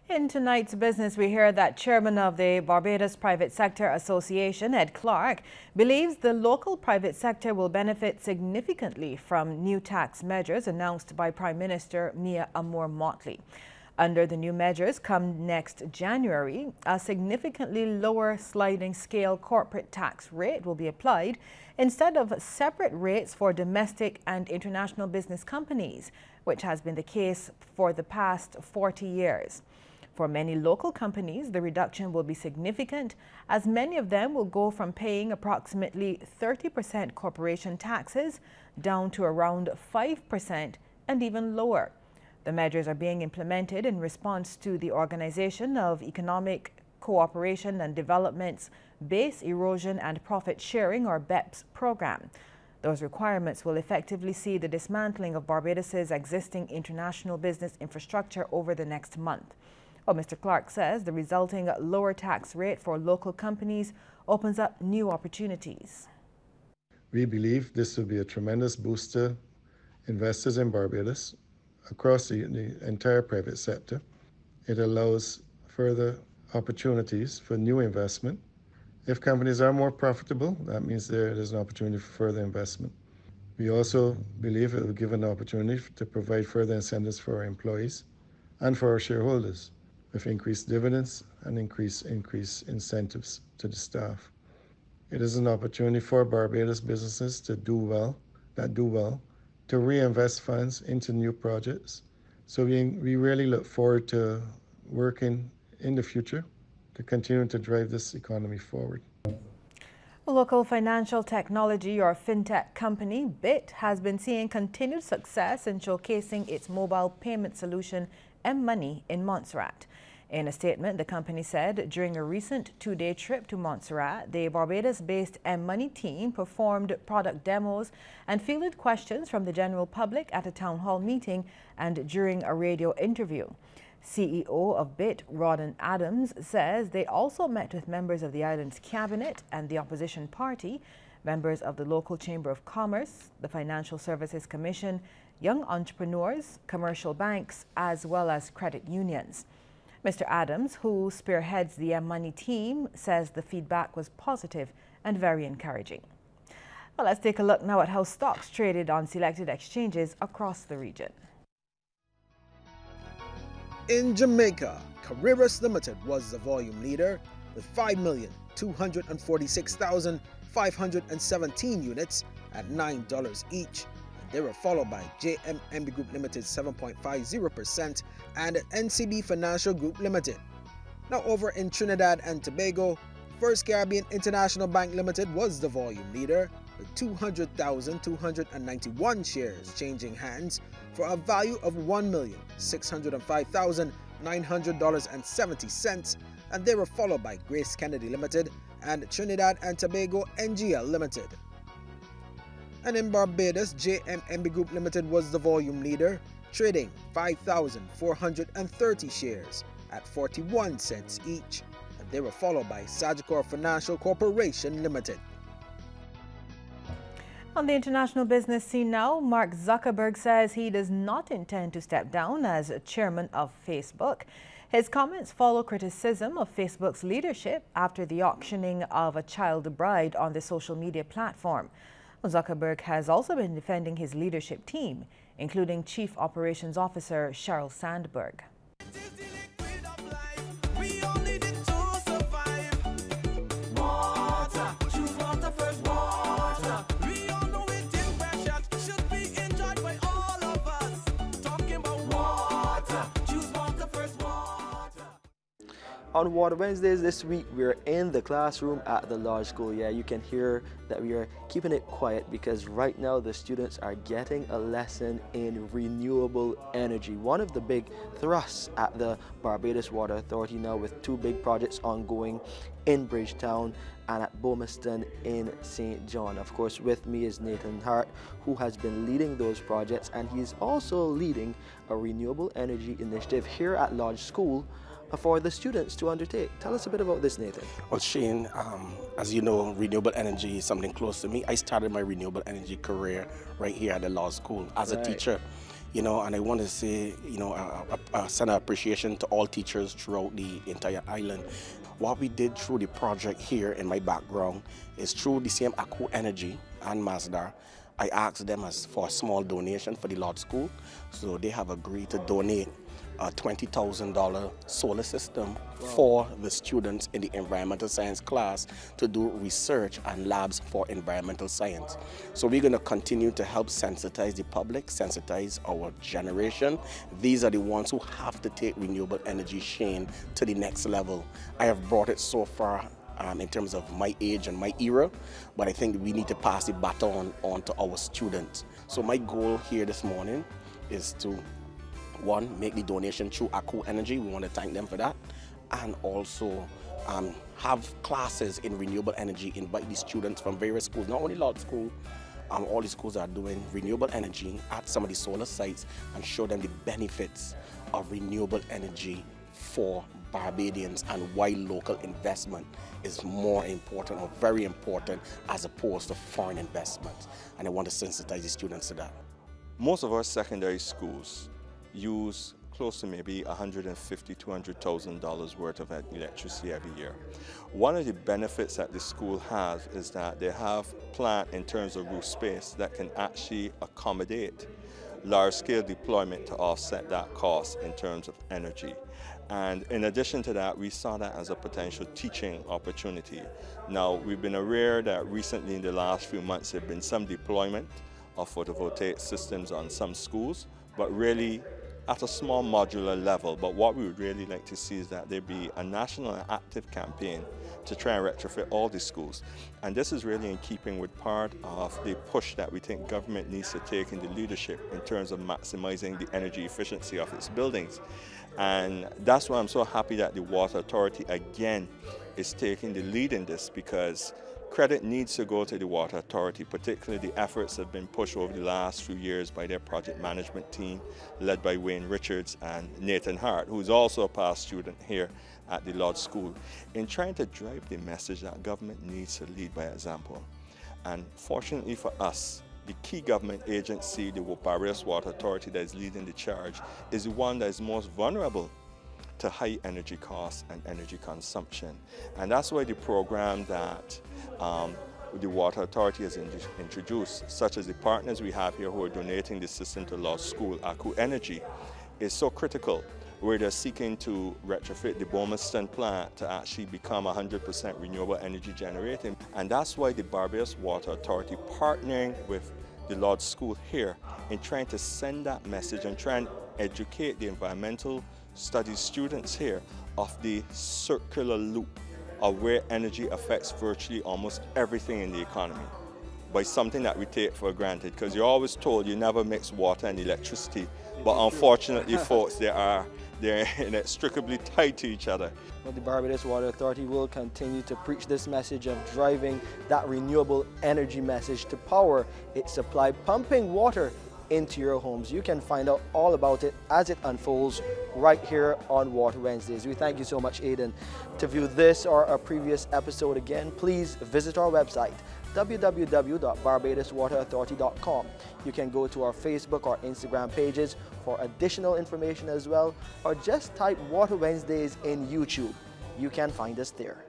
In tonight's business, we hear that Chairman of the Barbados Private Sector Association, Ed Clark, believes the local private sector will benefit significantly from new tax measures announced by Prime Minister Mia Amour-Motley. Under the new measures, come next January, a significantly lower sliding scale corporate tax rate will be applied instead of separate rates for domestic and international business companies, which has been the case for the past 40 years. For many local companies, the reduction will be significant, as many of them will go from paying approximately 30% corporation taxes down to around 5% and even lower. The measures are being implemented in response to the Organization of Economic Cooperation and Development's Base Erosion and Profit Sharing, or BEPS, program. Those requirements will effectively see the dismantling of Barbados's existing international business infrastructure over the next month. Well, Mr. Clark says the resulting lower tax rate for local companies opens up new opportunities. We believe this will be a tremendous boost to investors in Barbados across the entire private sector. It allows further opportunities for new investment. If companies are more profitable, that means there's an opportunity for further investment. We also believe it will give an opportunity to provide further incentives for our employees and for our shareholders, with increased dividends and increased incentives to the staff. It is an opportunity for Barbados businesses to do well, to reinvest funds into new projects. So we really look forward to working in the future to continue to drive this economy forward. A local financial technology or fintech company, BIT, has been seeing continued success in showcasing its mobile payment solution, M-Money, in Montserrat. In a statement, the company said during a recent two-day trip to Montserrat, the Barbados-based M-Money team performed product demos and fielded questions from the general public at a town hall meeting and during a radio interview. CEO of BIT, Rawdon Adams, says they also met with members of the island's cabinet and the opposition party, members of the local Chamber of Commerce, the Financial Services Commission, young entrepreneurs, commercial banks, as well as credit unions. Mr. Adams, who spearheads the M-Money team, says the feedback was positive and very encouraging. Well, let's take a look now at how stocks traded on selected exchanges across the region. In Jamaica, Carreras Limited was the volume leader with 5,246,517 units at $9 each. They were followed by JMMB Group Limited 7.50% and NCB Financial Group Limited. Now over in Trinidad and Tobago, First Caribbean International Bank Limited was the volume leader with 200,291 shares changing hands for a value of $1,605,900.70, and they were followed by Grace Kennedy Limited and Trinidad and Tobago NGL Limited. And in Barbados, JMMB Group Limited was the volume leader, trading 5,430 shares at 41 cents each, and they were followed by Sagicor Financial Corporation Limited. On the international business scene now, Mark Zuckerberg says he does not intend to step down as chairman of Facebook. His comments follow criticism of Facebook's leadership after the auctioning of a child bride on the social media platform. Zuckerberg has also been defending his leadership team, including Chief Operations Officer Sheryl Sandberg. On Water Wednesdays this week, we're in the classroom at the Lodge School. Yeah, you can hear that we are keeping it quiet because right now the students are getting a lesson in renewable energy. One of the big thrusts at the Barbados Water Authority now, with two big projects ongoing in Bridgetown and at Bomiston in St. John. Of course, with me is Nathan Hart, who has been leading those projects, and he's also leading a renewable energy initiative here at Lodge School for the students to undertake. Tell us a bit about this, Nathan. Well, Shane, as you know, renewable energy is something close to me. I started my renewable energy career right here at the law school as a teacher. and I want to say, send an appreciation to all teachers throughout the entire island. What we did through the project here in my background is through the same Aku Energy and Masdar. I asked them for a small donation for the Lord School, so they have agreed to donate a $20,000 solar system for the students in the environmental science class to do research and labs for environmental science. So we're going to continue to help sensitize the public, sensitize our generation. These are the ones who have to take renewable energy chain to the next level. I have brought it so far in terms of my age and my era, but I think we need to pass the baton on to our students. So my goal here this morning is to, one, make the donation through Aku Energy. We want to thank them for that. And also have classes in renewable energy, invite the students from various schools, not only Lord School, all the schools are doing renewable energy at some of the solar sites and show them the benefits of renewable energy for Barbadians and why local investment is more important or very important as opposed to foreign investment. And I want to sensitize the students to that. Most of our secondary schools use close to maybe $150,000 to $200,000 worth of electricity every year. One of the benefits that the school has is that they have plant in terms of roof space that can actually accommodate large-scale deployment to offset that cost in terms of energy. And in addition to that, we saw that as a potential teaching opportunity. Now, we've been aware that recently in the last few months there have been some deployment of photovoltaic systems on some schools, but really at a small modular level. But what we would really like to see is that there be a national and active campaign to try and retrofit all the schools. And this is really in keeping with part of the push that we think government needs to take in the leadership in terms of maximizing the energy efficiency of its buildings. And that's why I'm so happy that the Water Authority again is taking the lead in this, because credit needs to go to the Water Authority, particularly the efforts that have been pushed over the last few years by their project management team, led by Wayne Richards and Nathan Hart, who's also a past student here at the Lord School, in trying to drive the message that government needs to lead by example. And fortunately for us, the key government agency, the Barbados Water Authority that is leading the charge, is the one that is most vulnerable to high energy costs and energy consumption. And that's why the program that the Water Authority has introduced, such as the partners we have here who are donating the system to Law School, Aku Energy, is so critical, where they're seeking to retrofit the Bournemouth plant to actually become 100% renewable energy generating. And that's why the Barbados Water Authority partnering with the Lord School here in trying to send that message and try and educate the environmental studies students here of the circular loop of where energy affects virtually almost everything in the economy by something that we take for granted, because you're always told you never mix water and electricity, but unfortunately folks, they're inextricably tied to each other. Well, the Barbados Water Authority will continue to preach this message of driving that renewable energy message to power its supply, pumping water into your homes. You can find out all about it as it unfolds right here on Water Wednesdays. We thank you so much, Aidan. To view this or a previous episode again, please visit our website, www.barbadoswaterauthority.com. You can go to our Facebook or Instagram pages for additional information as well, or just type Water Wednesdays in YouTube. You can find us there.